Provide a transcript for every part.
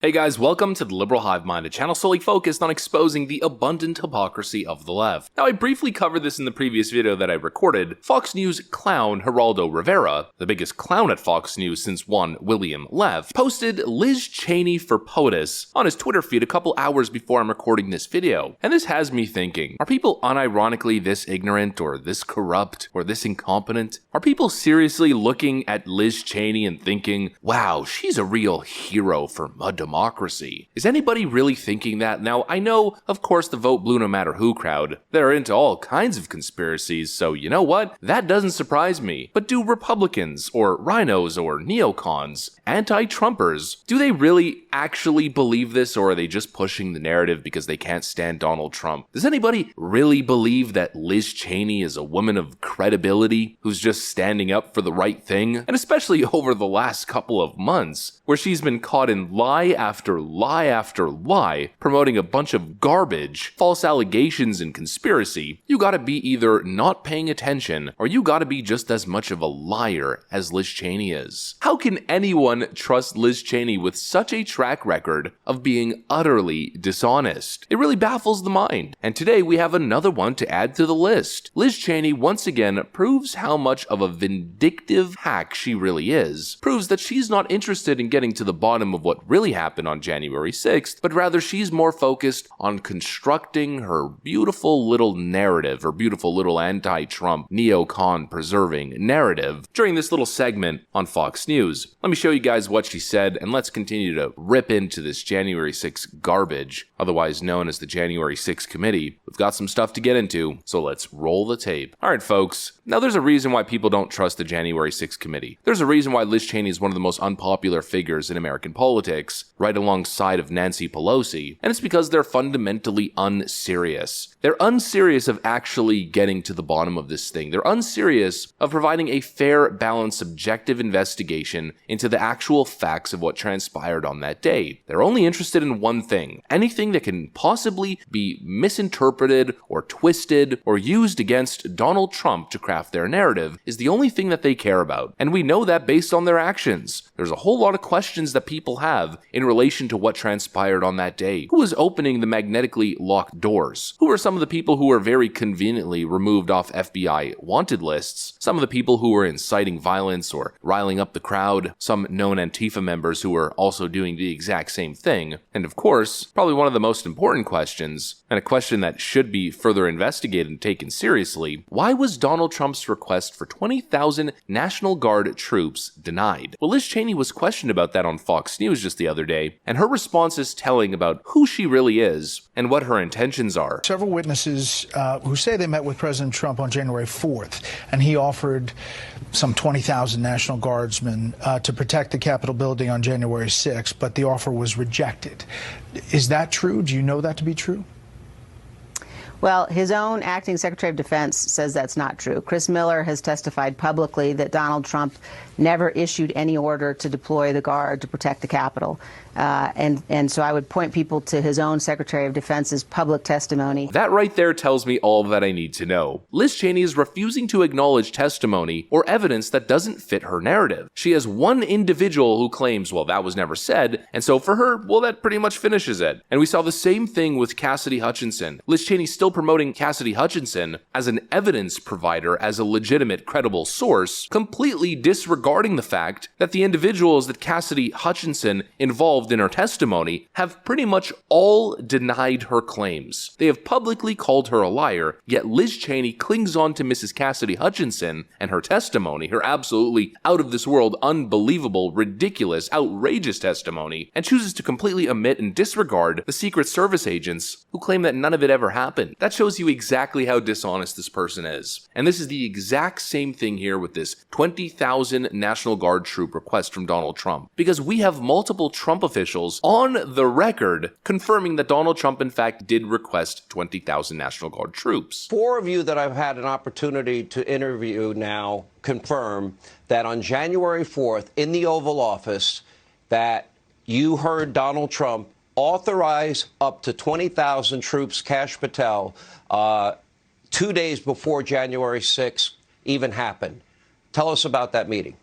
Hey guys, welcome to the Liberal Hive Mind, a channel solely focused on exposing the abundant hypocrisy of the left. Now, I briefly covered this in the previous video that I recorded. Fox News clown Geraldo Rivera, the biggest clown at Fox News since one William left, posted Liz Cheney for POTUS on his Twitter feed a couple hours before I'm recording this video. And this has me thinking, are people unironically this ignorant or this corrupt or this incompetent? Are people seriously looking at Liz Cheney and thinking, wow, she's a real hero for democracy? Is anybody really thinking that? Now, I know, of course, the vote blue no matter who crowd, they're into all kinds of conspiracies, so you know what? That doesn't surprise me. But do Republicans, or rhinos, or neocons, anti-Trumpers, do they really actually believe this, or are they just pushing the narrative because they can't stand Donald Trump? Does anybody really believe that Liz Cheney is a woman of credibility who's just standing up for the right thing? And especially over the last couple of months, where she's been caught in lie after lie after lie, promoting a bunch of garbage, false allegations, and conspiracy. You gotta be either not paying attention, or you gotta be just as much of a liar as Liz Cheney is. How can anyone trust Liz Cheney with such a track record of being utterly dishonest? It really baffles the mind. And today we have another one to add to the list. Liz Cheney once again proves how much of a vindictive hack she really is. Proves that she's not interested in getting to the bottom of what really happened on January 6th, but rather she's more focused on constructing her beautiful little narrative, her beautiful little anti-Trump, neocon preserving narrative during this little segment on Fox News. Let me show you guys what she said, and let's continue to rip into this January 6th garbage, otherwise known as the January 6th Committee. We've got some stuff to get into, so let's roll the tape. Alright folks, now there's a reason why people don't trust the January 6th Committee. There's a reason why Liz Cheney is one of the most unpopular figures in American politics, right alongside of Nancy Pelosi, and it's because they're fundamentally unserious. They're unserious of actually getting to the bottom of this thing. They're unserious of providing a fair, balanced, objective investigation into the actual facts of what transpired on that day. They're only interested in one thing. Anything that can possibly be misinterpreted or twisted or used against Donald Trump to craft their narrative is the only thing that they care about. And we know that based on their actions. There's a whole lot of questions that people have in relation to what transpired on that day. Who was opening the magnetically locked doors? Who are some of the people who were very conveniently removed off FBI wanted lists? Some of the people who were inciting violence or riling up the crowd? Some known Antifa members who were also doing the exact same thing? And of course, probably one of the most important questions, and a question that should be further investigated and taken seriously, why was Donald Trump's request for 20,000 National Guard troops denied? Well, Liz Cheney was questioned about that on Fox News just the other day, and her response is telling about who she really is and what her intentions are. Several witnesses who say they met with President Trump on January 4th, and he offered some 20,000 National Guardsmen to protect the Capitol building on January 6th, but the offer was rejected. Is that true? Do you know that to be true? Well, his own acting Secretary of Defense says that's not true. Chris Miller has testified publicly that Donald Trump never issued any order to deploy the Guard to protect the Capitol. And so I would point people to his own Secretary of Defense's public testimony. That right there tells me all that I need to know. Liz Cheney is refusing to acknowledge testimony or evidence that doesn't fit her narrative. She has one individual who claims, well, that was never said, and so for her, well, that pretty much finishes it. And we saw the same thing with Cassidy Hutchinson. Liz Cheney's still promoting Cassidy Hutchinson as an evidence provider, as a legitimate, credible source, completely disregarding the fact that the individuals that Cassidy Hutchinson involved in her testimony have pretty much all denied her claims. They have publicly called her a liar, yet Liz Cheney clings on to Mrs. Cassidy Hutchinson and her testimony, her absolutely out of this world, unbelievable, ridiculous, outrageous testimony, and chooses to completely omit and disregard the Secret Service agents who claim that none of it ever happened. That shows you exactly how dishonest this person is. And this is the exact same thing here with this 20,000 National Guard troop request from Donald Trump. Because we have multiple Trump officials on the record confirming that Donald Trump in fact did request 20,000 National Guard troops. 4 of you that I've had an opportunity to interview now confirm that on January 4th in the Oval Office that you heard Donald Trump authorize up to 20,000 troops, Kash Patel, 2 days before January 6th even happened. Tell us about that meeting.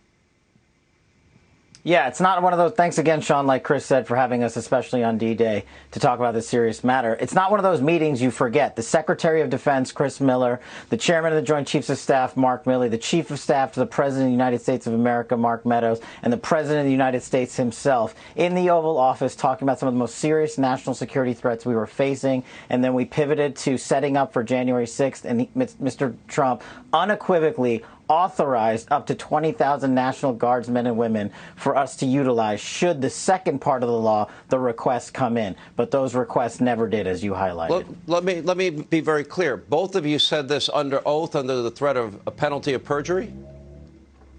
Yeah, it's not one of those, thanks again, Sean, like Chris said, for having us, especially on D-Day, to talk about this serious matter. It's not one of those meetings you forget. The Secretary of Defense, Chris Miller, the Chairman of the Joint Chiefs of Staff, Mark Milley, the Chief of Staff to the President of the United States of America, Mark Meadows, and the President of the United States himself in the Oval Office talking about some of the most serious national security threats we were facing. And then we pivoted to setting up for January 6th, and Mr. Trump unequivocally authorized up to 20,000 National Guardsmen and women for us to utilize should the second part of the law, the requests, come in. But those requests never did, as you highlighted. Let me be very clear. Both of you said this under oath, under the threat of a penalty of perjury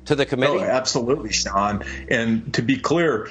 to the committee? Oh, absolutely, Sean. And to be clear,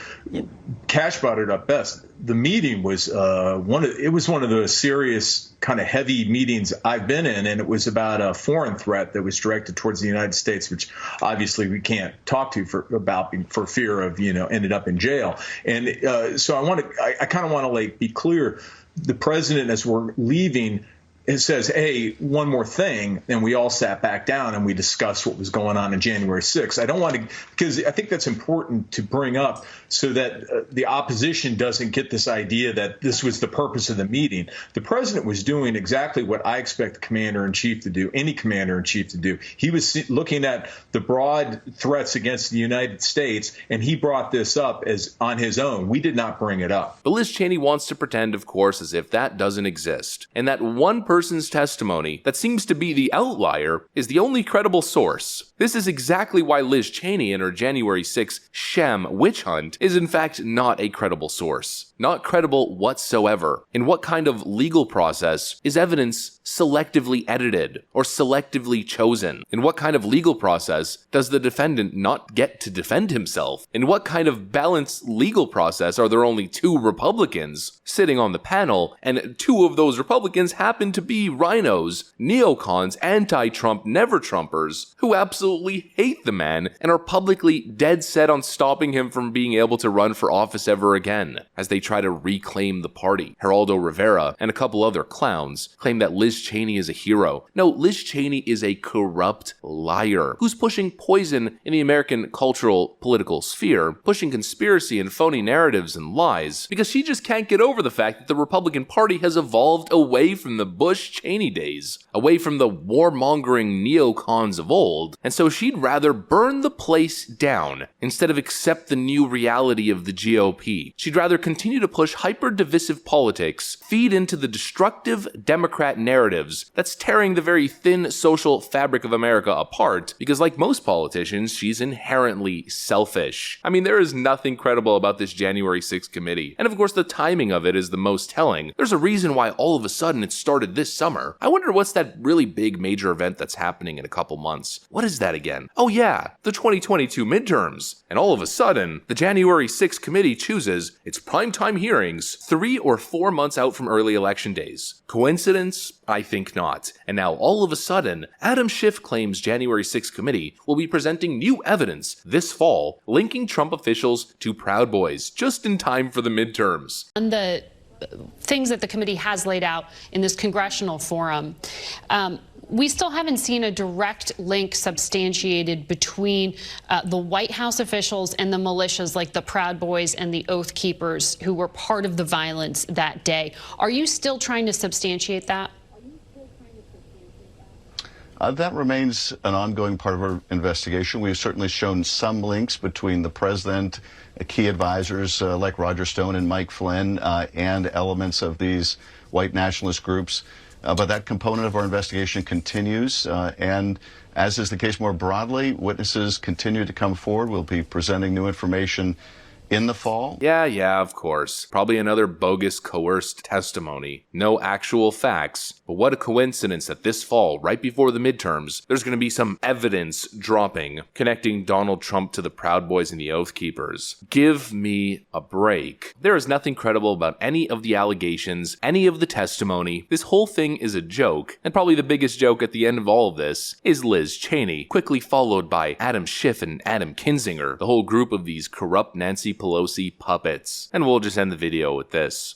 Kash brought it up best. The meeting was one of the serious kind of heavy meetings I've been in, and it was about a foreign threat that was directed towards the United States, which obviously we can't talk to for fear of ended up in jail. And so I kind of want to be clear. The president, as we're leaving, it says, hey, one more thing, and we all sat back down and we discussed what was going on January 6th. I don't want to, because I think that's important to bring up so that the opposition doesn't get this idea that this was the purpose of the meeting. The president was doing exactly what I expect the commander-in-chief to do, any commander-in-chief to do. He was looking at the broad threats against the United States, and he brought this up as on his own. We did not bring it up. But Liz Cheney wants to pretend, of course, as if that doesn't exist, and that one person's testimony that seems to be the outlier is the only credible source. This is exactly why Liz Cheney and her January 6th Shem witch hunt is in fact not a credible source. Not credible whatsoever. In what kind of legal process is evidence selectively edited or selectively chosen? In what kind of legal process does the defendant not get to defend himself? In what kind of balanced legal process are there only 2 Republicans sitting on the panel, and 2 of those Republicans happen to be rhinos, neocons, anti-Trump never-Trumpers who absolutely hate the man and are publicly dead set on stopping him from being able to run for office ever again as they try to reclaim the party. Geraldo Rivera and a couple other clowns claim that Liz Cheney is a hero. No, Liz Cheney is a corrupt liar who's pushing poison in the American cultural political sphere, pushing conspiracy and phony narratives and lies because she just can't get over the fact that the Republican Party has evolved away from the Bush-Cheney days, away from the warmongering neocons of old, and so she'd rather burn the place down instead of accept the new reality of the GOP. She'd rather continue to push hyper-divisive politics, feed into the destructive Democrat narratives that's tearing the very thin social fabric of America apart, because like most politicians, she's inherently selfish. I mean, there is nothing credible about this January 6th committee, and of course the timing of it is the most telling. There's a reason why all of a sudden it started this summer. I wonder what's that really big major event that's happening in a couple months. What is that again? Oh yeah, the 2022 midterms. And all of a sudden, the January 6th committee chooses its primetime hearings 3 or 4 months out from early election days. Coincidence? I think not. And now all of a sudden, Adam Schiff claims January 6th committee will be presenting new evidence this fall linking Trump officials to Proud Boys just in time for the midterms. And the things that the committee has laid out in this congressional forum, we still haven't seen a direct link substantiated between the White House officials and the militias like the Proud Boys and the Oath Keepers who were part of the violence that day. Are you still trying to substantiate that? That remains an ongoing part of our investigation. We've certainly shown some links between the president, key advisors like Roger Stone and Mike Flynn, and elements of these white nationalist groups. But that component of our investigation continues, and as is the case more broadly, witnesses continue to come forward. We'll be presenting new information in the fall. Yeah, of course. Probably another bogus, coerced testimony. No actual facts. But what a coincidence that this fall, right before the midterms, there's going to be some evidence dropping connecting Donald Trump to the Proud Boys and the Oath Keepers. Give me a break. There is nothing credible about any of the allegations, any of the testimony. This whole thing is a joke, and probably the biggest joke at the end of all of this is Liz Cheney, quickly followed by Adam Schiff and Adam Kinzinger, the whole group of these corrupt Nancy Pelosi puppets. And we'll just end the video with this.